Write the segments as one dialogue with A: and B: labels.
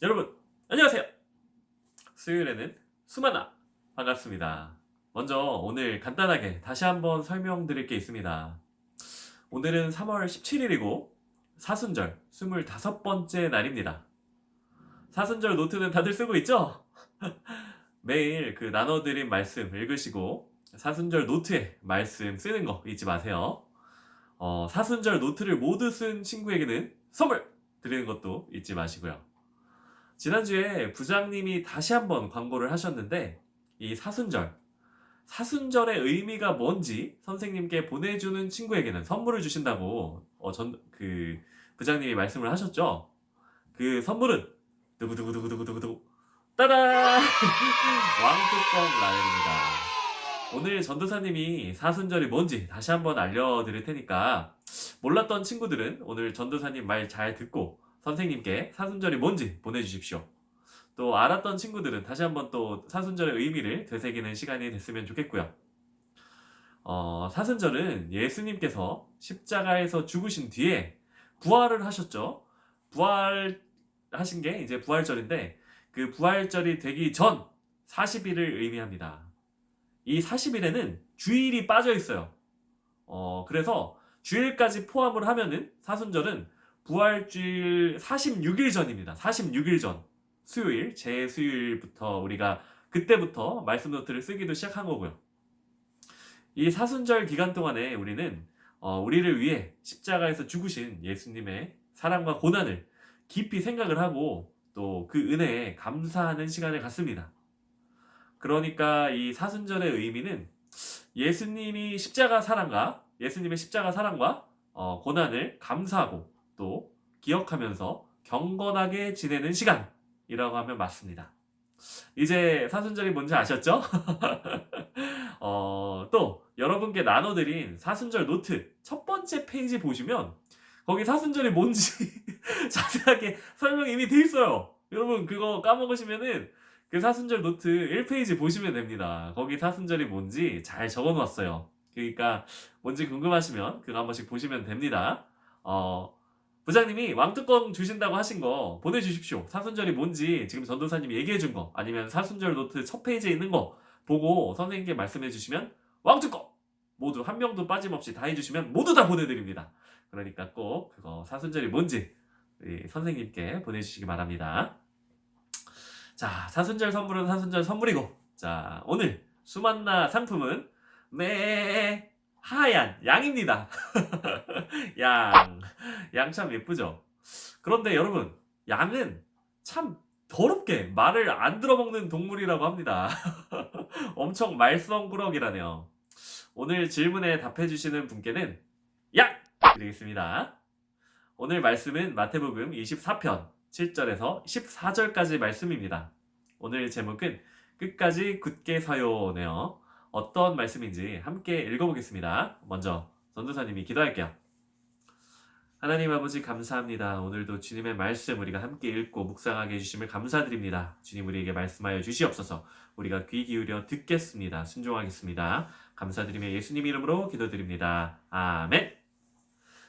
A: 여러분 안녕하세요. 수요일에는 수만나 반갑습니다. 먼저 오늘 간단하게 다시 한번 설명드릴 게 있습니다. 오늘은 3월 17일이고 사순절 25번째 날입니다. 사순절 노트는 다들 쓰고 있죠? 매일 그 나눠드린 말씀 읽으시고 사순절 노트에 말씀 쓰는 거 잊지 마세요. 사순절 노트를 모두 쓴 친구에게는 선물 드리는 것도 잊지 마시고요. 지난주에 부장님이 다시 한번 광고를 하셨는데 이 사순절의 의미가 뭔지 선생님께 보내주는 친구에게는 선물을 주신다고 부장님이 말씀을 하셨죠. 그 선물은 두구두구두구두구두구 따단 왕뚜껑 라면입니다. 오늘 전도사님이 사순절이 뭔지 다시 한번 알려드릴 테니까 몰랐던 친구들은 오늘 전도사님 말 잘 듣고 선생님께 사순절이 뭔지 보내주십시오. 또 알았던 친구들은 다시 한번 또 사순절의 의미를 되새기는 시간이 됐으면 좋겠고요. 사순절은 예수님께서 십자가에서 죽으신 뒤에 부활을 하셨죠. 부활하신 게 이제 부활절인데 그 부활절이 되기 전 40일을 의미합니다. 이 40일에는 주일이 빠져 있어요. 그래서 주일까지 포함을 하면은 사순절은 부활주일 46일 전입니다. 46일 전. 수요일, 제수요일부터 우리가 그때부터 말씀 노트를 쓰기도 시작한 거고요. 이 사순절 기간 동안에 우리는 우리를 위해 십자가에서 죽으신 예수님의 사랑과 고난을 깊이 생각을 하고 또 그 은혜에 감사하는 시간을 갖습니다. 그러니까 이 사순절의 의미는 예수님의 십자가 사랑과 고난을 감사하고 또 기억하면서 경건하게 지내는 시간이라고 하면 맞습니다. 이제 사순절이 뭔지 아셨죠? 또 여러분께 나눠드린 사순절 노트 첫 번째 페이지 보시면 거기 사순절이 뭔지 자세하게 설명이 이미 돼 있어요. 여러분 그거 까먹으시면은 그 사순절 노트 1페이지 보시면 됩니다. 거기 사순절이 뭔지 잘 적어놨어요. 그러니까 뭔지 궁금하시면 그거 한 번씩 보시면 됩니다. 부장님이 왕뚜껑 주신다고 하신 거 보내주십시오. 사순절이 뭔지 지금 전도사님이 얘기해준 거 아니면 사순절 노트 첫 페이지에 있는 거 보고 선생님께 말씀해주시면 왕뚜껑 모두 한 명도 빠짐없이 다 해주시면 모두 다 보내드립니다. 그러니까 꼭 그거 사순절이 뭔지 선생님께 보내주시기 바랍니다. 자, 사순절 선물은 사순절 선물이고, 자, 오늘 수만나 상품은 하얀 양입니다. 양 참 예쁘죠? 그런데 여러분, 양은 참 더럽게 말을 안 들어먹는 동물이라고 합니다. 엄청 말썽꾸러기라네요. 오늘 질문에 답해주시는 분께는 양 드리겠습니다. 오늘 말씀은 마태복음 24편 7절에서 14절까지 말씀입니다. 오늘 제목은 끝까지 굳게 서요네요. 어떤 말씀인지 함께 읽어보겠습니다. 먼저 전도사님이 기도할게요. 하나님 아버지 감사합니다. 오늘도 주님의 말씀 우리가 함께 읽고 묵상하게 해주심을 감사드립니다. 주님 우리에게 말씀하여 주시옵소서. 우리가 귀 기울여 듣겠습니다. 순종하겠습니다. 감사드리며 예수님 이름으로 기도드립니다. 아멘.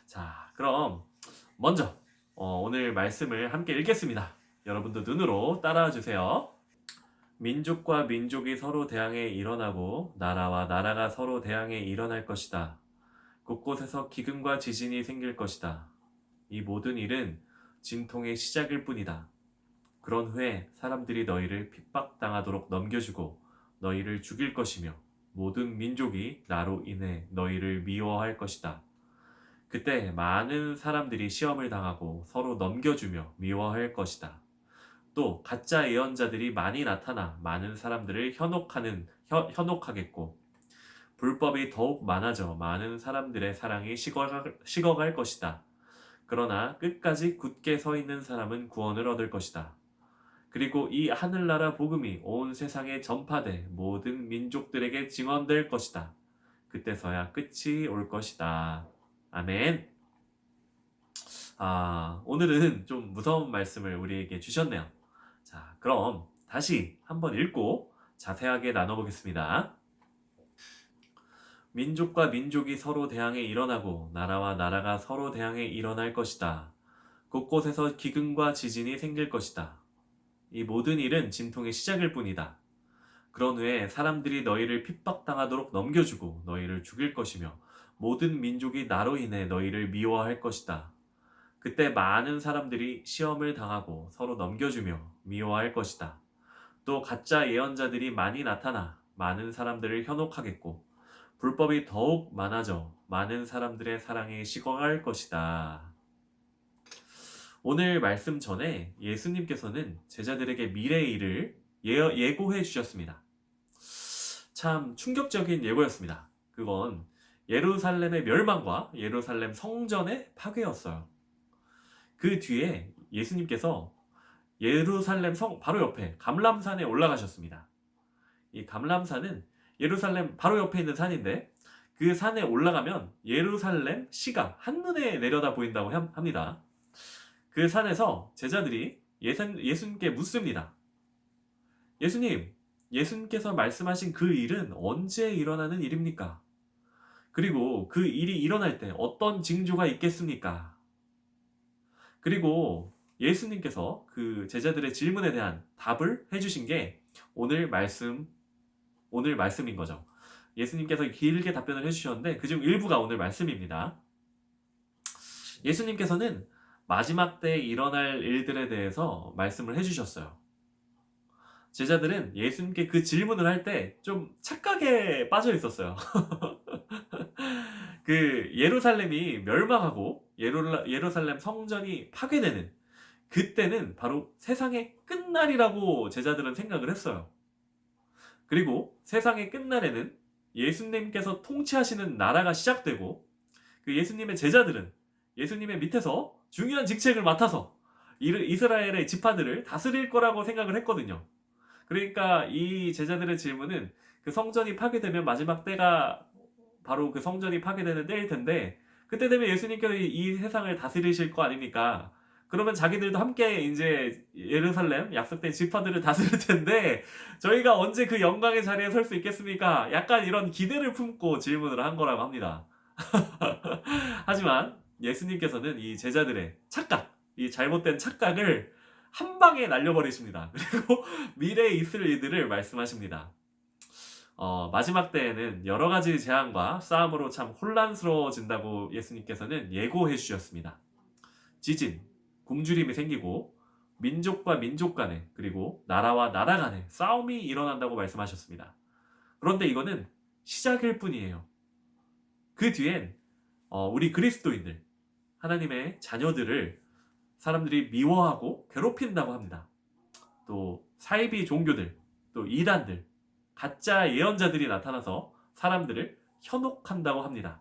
A: 자, 그럼 먼저 오늘 말씀을 함께 읽겠습니다. 여러분도 눈으로 따라와 주세요. 민족과 민족이 서로 대항해 일어나고 나라와 나라가 서로 대항해 일어날 것이다. 곳곳에서 기근과 지진이 생길 것이다. 이 모든 일은 진통의 시작일 뿐이다. 그런 후에 사람들이 너희를 핍박당하도록 넘겨주고 너희를 죽일 것이며 모든 민족이 나로 인해 너희를 미워할 것이다. 그때 많은 사람들이 시험을 당하고 서로 넘겨주며 미워할 것이다. 또 가짜 예언자들이 많이 나타나 많은 사람들을 현혹하겠고 불법이 더욱 많아져 많은 사람들의 사랑이 식어갈 것이다. 그러나 끝까지 굳게 서 있는 사람은 구원을 얻을 것이다. 그리고 이 하늘나라 복음이 온 세상에 전파돼 모든 민족들에게 증언될 것이다. 그때서야 끝이 올 것이다. 아멘. 오늘은 좀 무서운 말씀을 우리에게 주셨네요. 자, 그럼 다시 한번 읽고 자세하게 나눠보겠습니다. 민족과 민족이 서로 대항해 일어나고 나라와 나라가 서로 대항해 일어날 것이다. 곳곳에서 기근과 지진이 생길 것이다. 이 모든 일은 진통의 시작일 뿐이다. 그런 후에 사람들이 너희를 핍박당하도록 넘겨주고 너희를 죽일 것이며 모든 민족이 나로 인해 너희를 미워할 것이다. 그때 많은 사람들이 시험을 당하고 서로 넘겨주며 미워할 것이다. 또 가짜 예언자들이 많이 나타나 많은 사람들을 현혹하겠고 불법이 더욱 많아져 많은 사람들의 사랑에 식어갈 것이다. 오늘 말씀 전에 예수님께서는 제자들에게 미래의 일을 예고해 주셨습니다. 참 충격적인 예고였습니다. 그건 예루살렘의 멸망과 예루살렘 성전의 파괴였어요. 그 뒤에 예수님께서 예루살렘 성 바로 옆에 감람산에 올라가셨습니다. 이 감람산은 예루살렘 바로 옆에 있는 산인데 그 산에 올라가면 예루살렘 시가 한눈에 내려다 보인다고 합니다. 그 산에서 제자들이 예수님께 묻습니다. 예수님, 예수님께서 말씀하신 그 일은 언제 일어나는 일입니까? 그리고 그 일이 일어날 때 어떤 징조가 있겠습니까? 그리고 예수님께서 그 제자들의 질문에 대한 답을 해주신 게 오늘 말씀인 거죠. 예수님께서 길게 답변을 해주셨는데 그중 일부가 오늘 말씀입니다. 예수님께서는 마지막 때 일어날 일들에 대해서 말씀을 해주셨어요. 제자들은 예수님께 그 질문을 할 때 좀 착각에 빠져 있었어요. 그 예루살렘이 멸망하고 예루살렘 성전이 파괴되는 그때는 바로 세상의 끝날이라고 제자들은 생각을 했어요. 그리고 세상의 끝날에는 예수님께서 통치하시는 나라가 시작되고 그 예수님의 제자들은 예수님의 밑에서 중요한 직책을 맡아서 이스라엘의 지파들을 다스릴 거라고 생각을 했거든요. 그러니까 이 제자들의 질문은 그 성전이 파괴되면 마지막 때가 바로 그 성전이 파괴되는 때일 텐데 그때 되면 예수님께서 이 세상을 다스리실 거 아닙니까? 그러면 자기들도 함께 이제 예루살렘 약속된 지파들을 다스릴 텐데 저희가 언제 그 영광의 자리에 설 수 있겠습니까? 약간 이런 기대를 품고 질문을 한 거라고 합니다. 하지만 예수님께서는 이 제자들의 착각, 이 잘못된 착각을 한 방에 날려버리십니다. 그리고 미래에 있을 일들을 말씀하십니다. 마지막 때에는 여러 가지 재앙과 싸움으로 참 혼란스러워진다고 예수님께서는 예고해 주셨습니다. 지진, 굶주림이 생기고 민족과 민족 간에 그리고 나라와 나라 간에 싸움이 일어난다고 말씀하셨습니다. 그런데 이거는 시작일 뿐이에요. 그 뒤엔 우리 그리스도인들, 하나님의 자녀들을 사람들이 미워하고 괴롭힌다고 합니다. 또 사이비 종교들, 또 이단들, 가짜 예언자들이 나타나서 사람들을 현혹한다고 합니다.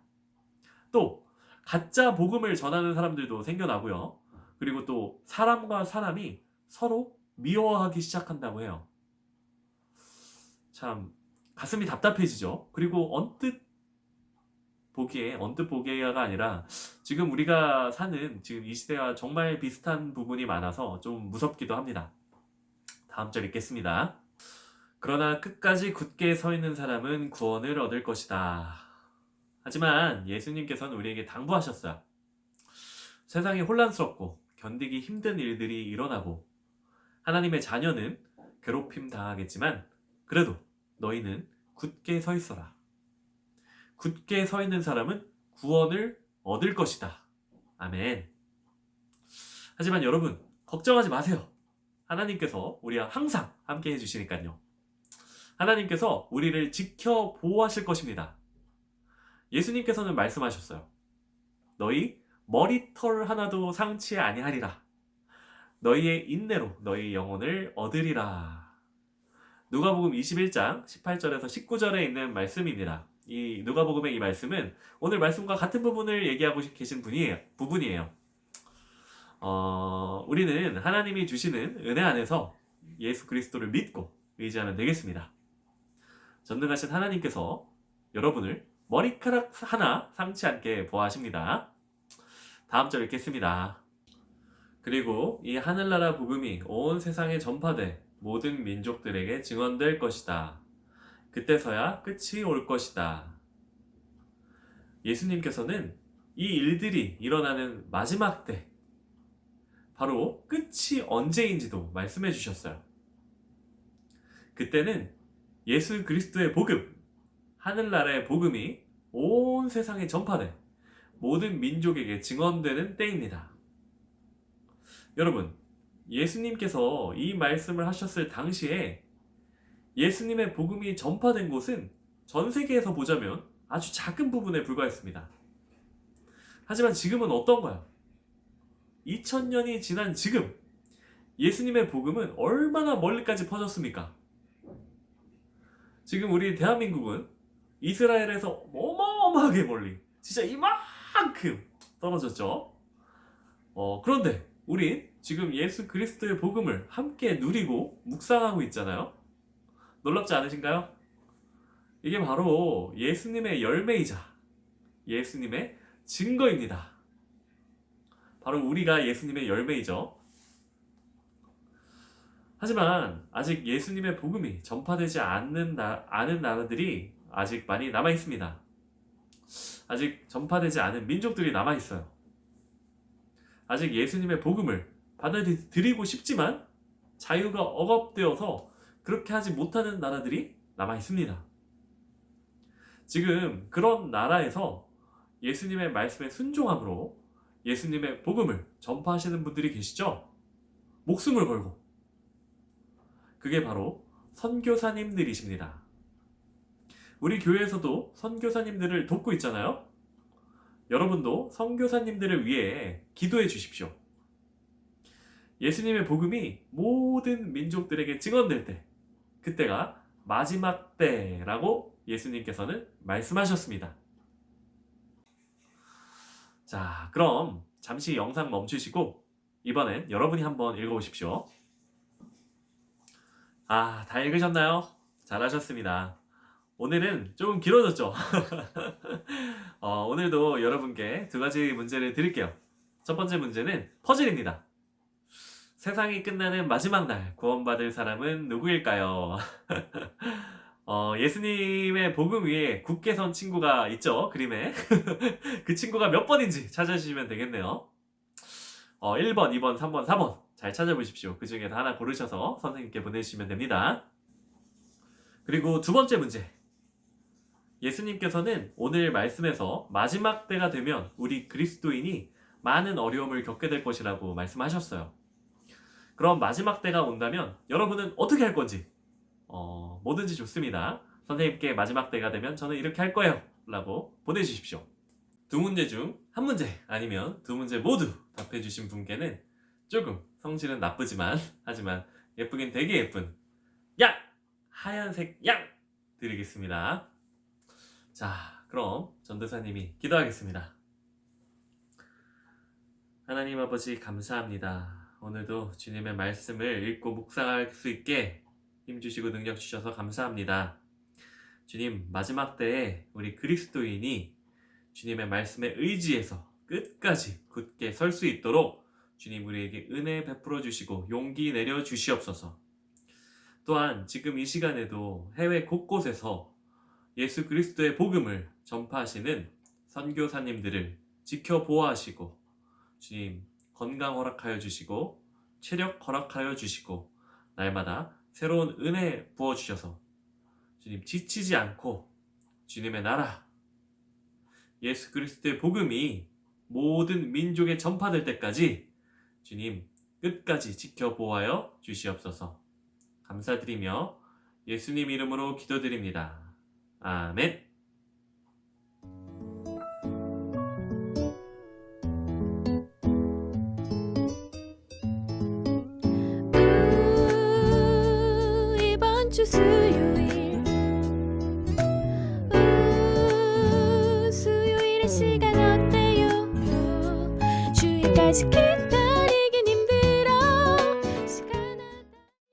A: 또 가짜 복음을 전하는 사람들도 생겨나고요. 그리고 또 사람과 사람이 서로 미워하기 시작한다고 해요. 참 가슴이 답답해지죠. 그리고 언뜻 보기에가 아니라 지금 우리가 사는 지금 이 시대와 정말 비슷한 부분이 많아서 좀 무섭기도 합니다. 다음 절 읽겠습니다. 그러나 끝까지 굳게 서 있는 사람은 구원을 얻을 것이다. 하지만 예수님께서는 우리에게 당부하셨어요. 세상이 혼란스럽고 견디기 힘든 일들이 일어나고 하나님의 자녀는 괴롭힘 당하겠지만 그래도 너희는 굳게 서 있어라. 굳게 서 있는 사람은 구원을 얻을 것이다. 아멘. 하지만 여러분 걱정하지 마세요. 하나님께서 우리와 항상 함께 해주시니까요. 하나님께서 우리를 지켜 보호하실 것입니다. 예수님께서는 말씀하셨어요. 너희 머리털 하나도 상치 아니하리라. 너희의 인내로 너희 영혼을 얻으리라. 누가복음 21장 18절에서 19절에 있는 말씀입니다. 이 누가복음의 이 말씀은 오늘 말씀과 같은 부분을 얘기하고 계신 부분이에요. 우리는 하나님이 주시는 은혜 안에서 예수 그리스도를 믿고 의지하면 되겠습니다. 전능하신 하나님께서 여러분을 머리카락 하나 상치 않게 보호하십니다. 다음 절 읽겠습니다. 그리고 이 하늘나라 복음이 온 세상에 전파돼 모든 민족들에게 증언될 것이다. 그때서야 끝이 올 것이다. 예수님께서는 이 일들이 일어나는 마지막 때, 바로 끝이 언제인지도 말씀해 주셨어요. 그때는 예수 그리스도의 복음, 하늘나라의 복음이 온 세상에 전파돼 모든 민족에게 증언되는 때입니다. 여러분, 예수님께서 이 말씀을 하셨을 당시에 예수님의 복음이 전파된 곳은 전 세계에서 보자면 아주 작은 부분에 불과했습니다. 하지만 지금은 어떤가요? 2000년이 지난 지금 예수님의 복음은 얼마나 멀리까지 퍼졌습니까? 지금 우리 대한민국은 이스라엘에서 어마어마하게 멀리, 진짜 이만큼 떨어졌죠. 그런데 우린 지금 예수 그리스도의 복음을 함께 누리고 묵상하고 있잖아요. 놀랍지 않으신가요? 이게 바로 예수님의 열매이자 예수님의 증거입니다. 바로 우리가 예수님의 열매이죠. 하지만 아직 예수님의 복음이 전파되지 않은 나라들이 아직 많이 남아 있습니다. 아직 전파되지 않은 민족들이 남아 있어요. 아직 예수님의 복음을 받아들이고 싶지만 자유가 억압되어서 그렇게 하지 못하는 나라들이 남아 있습니다. 지금 그런 나라에서 예수님의 말씀에 순종함으로 예수님의 복음을 전파하시는 분들이 계시죠? 목숨을 걸고. 그게 바로 선교사님들이십니다. 우리 교회에서도 선교사님들을 돕고 있잖아요. 여러분도 선교사님들을 위해 기도해 주십시오. 예수님의 복음이 모든 민족들에게 증언될 때, 그때가 마지막 때라고 예수님께서는 말씀하셨습니다. 자, 그럼 잠시 영상 멈추시고 이번엔 여러분이 한번 읽어보십시오. 다 읽으셨나요? 잘하셨습니다. 오늘은 조금 길어졌죠? 오늘도 여러분께 두 가지 문제를 드릴게요. 첫 번째 문제는 퍼즐입니다. 세상이 끝나는 마지막 날 구원받을 사람은 누구일까요? 예수님의 복음 위에 굳게 선 친구가 있죠, 그림에. 그 친구가 몇 번인지 찾아주시면 되겠네요. 1번, 2번, 3번, 4번 잘 찾아보십시오. 그 중에서 하나 고르셔서 선생님께 보내주시면 됩니다. 그리고 두 번째 문제. 예수님께서는 오늘 말씀에서 마지막 때가 되면 우리 그리스도인이 많은 어려움을 겪게 될 것이라고 말씀하셨어요. 그럼 마지막 때가 온다면 여러분은 어떻게 할 건지 뭐든지 좋습니다. 선생님께 마지막 때가 되면 저는 이렇게 할 거예요 라고 보내주십시오. 두 문제 중 한 문제 아니면 두 문제 모두 답해주신 분께는 조금 성질은 나쁘지만 하지만 예쁘긴 되게 예쁜 양! 하얀색 양! 드리겠습니다. 자, 그럼 전도사님이 기도하겠습니다. 하나님 아버지 감사합니다. 오늘도 주님의 말씀을 읽고 묵상할 수 있게 힘주시고 능력 주셔서 감사합니다. 주님, 마지막 때에 우리 그리스도인이 주님의 말씀에 의지해서 끝까지 굳게 설 수 있도록 주님 우리에게 은혜 베풀어 주시고 용기 내려 주시옵소서. 또한 지금 이 시간에도 해외 곳곳에서 예수 그리스도의 복음을 전파하시는 선교사님들을 지켜보아하시고 주님 건강 허락하여 주시고 체력 허락하여 주시고 날마다 새로운 은혜 부어주셔서 주님 지치지 않고 주님의 나라 예수 그리스도의 복음이 모든 민족에 전파될 때까지 주님 끝까지 지켜보아여 주시옵소서. 감사드리며 예수님 이름으로 기도드립니다. 아멘.
B: 이번 주 수요일 수요일의 시간 어때요? 주일까지 기도